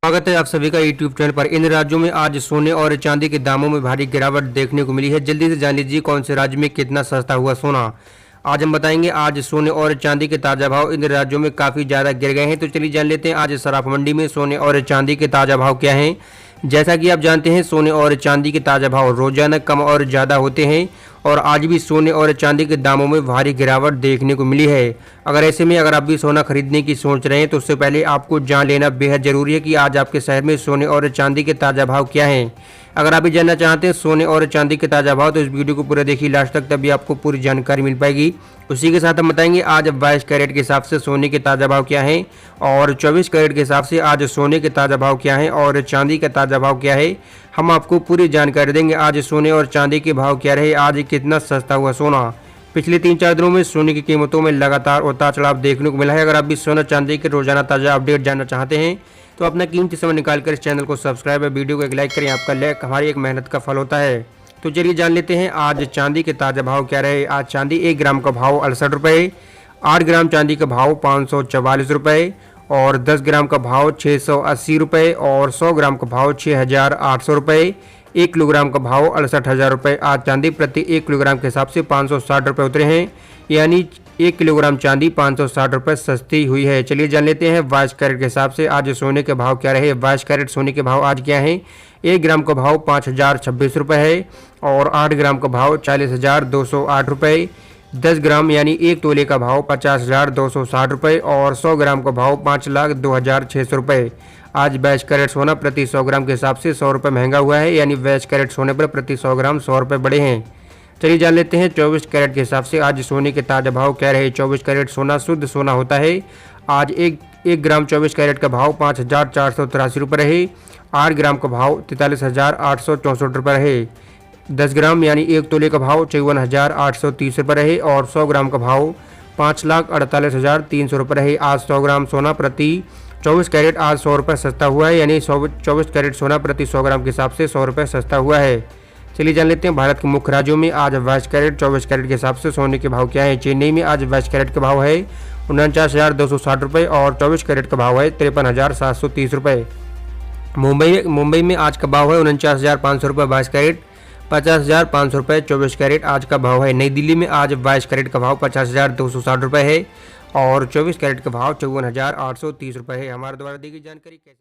स्वागत है आप सभी का यूट्यूब चैनल पर। इन राज्यों में आज सोने और चांदी के दामों में भारी गिरावट देखने को मिली है। जल्दी से जान लीजिए कौन से राज्य में कितना सस्ता हुआ सोना। आज हम बताएंगे आज सोने और चांदी के ताज़ा भाव इन राज्यों में काफ़ी ज़्यादा गिर गए हैं। तो चलिए जान लेते हैं आज सराफ मंडी में सोने और चांदी के ताज़ा भाव क्या हैं। जैसा कि आप जानते हैं सोने और चांदी के ताज़ा भाव रोजाना कम और ज़्यादा होते हैं और आज भी सोने और चांदी के दामों में भारी गिरावट देखने को मिली है। ऐसे में अगर आप भी सोना खरीदने की सोच रहे हैं तो उससे पहले आपको जान लेना बेहद ज़रूरी है कि आज आपके शहर में सोने और चांदी के ताज़ा भाव क्या हैं। अगर आप भी जानना चाहते हैं सोने और चांदी के ताज़ा भाव तो इस वीडियो को पूरा देखिए लास्ट तक, तभी आपको पूरी जानकारी मिल पाएगी। उसी के साथ हम बताएंगे आज 22 कैरेट के हिसाब से सोने के ताज़ा भाव क्या हैं और 24 कैरेट के हिसाब से आज सोने के ताज़ा भाव क्या हैं और चांदी का ताज़ा भाव क्या है। हम आपको पूरी जानकारी देंगे आज सोने और चांदी के भाव क्या रहे, आज कितना सस्ता हुआ सोना। पिछले 3-4 दिनों में सोने की कीमतों में लगातार उतार चढ़ाव देखने को मिला है। अगर आप भी सोना चांदी के रोजाना ताज़ा अपडेट जानना चाहते हैं तो अपना कीमती समय निकालकर इस चैनल को सब्सक्राइब और वीडियो को एक लाइक करें। आपका लाइक हमारी एक मेहनत का फल होता है। तो चलिए जान लेते हैं आज चांदी के ताज़ा भाव क्या रहे। आज चांदी 1 ग्राम का भाव 68 रुपये, 8 ग्राम चांदी का भाव 544 रुपये और 10 ग्राम का भाव 680 रुपये और 100 ग्राम का भाव 6800 रुपये। 1 किलोग्राम का भाव 68,000 रुपये। आज चांदी प्रति 1 किलोग्राम के हिसाब से 560 रुपये उतरे हैं, यानी 1 किलोग्राम चांदी 560 रुपये सस्ती हुई है। चलिए जान लेते हैं 22 कैरेट के हिसाब से आज सोने के भाव क्या रहे। 22 कैरेट सोने के भाव आज क्या हैं। 1 ग्राम का भाव 5,026 रुपये है और 8 ग्राम का भाव 40,208 रुपये। 10 ग्राम यानी 1 तोले का भाव 50,260 रुपये और 100 ग्राम का भाव 5,02,600 रुपये। आज 22 कैरेट सोना प्रति 100 ग्राम के हिसाब से 100 रुपये महंगा हुआ है, यानी 22 कैरेट सोने पर प्रति 100 ग्राम 100 रुपये बढ़े हैं। चलिए जान लेते हैं 24 कैरेट के हिसाब से आज सोने के ताज़ा भाव क्या रहे। 24 कैरेट सोना शुद्ध सोना होता है। आज एक ग्राम 24 कैरेट का भाव 5,483 रुपये रहे। 8 ग्राम का भाव 43,864 रुपये रहे। 10 ग्राम यानी 1 तोले का भाव 54,830 रुपये रहे और 100 ग्राम का भाव 5,48,300 रुपये रहे। आज 100 ग्राम सोना प्रति 24 कैरेट आज 100 रुपये सस्ता हुआ है, यानी 24 कैरेट सोना प्रति 100 ग्राम के हिसाब से 100 रुपये सस्ता हुआ है। चलिए जान लेते हैं भारत के मुख्य राज्यों में आज 22 कैरेट 24 कैरेट के हिसाब से सोने के भाव क्या है। चेन्नई में आज 22 कैरेट का भाव है 49,260 रुपये और 24 कैरेट का भाव है 53,730 रुपये। मुंबई में आज का भाव है 49,500 रुपये 22 कैरेट, 50,500 रुपये 24 कैरेट आज का भाव है। नई दिल्ली में आज 22 कैरेट का भाव 50,260 रुपये है और 24 कैरेट का भाव 54,830 रुपये है। हमारे द्वारा दी गई जानकारी कैसे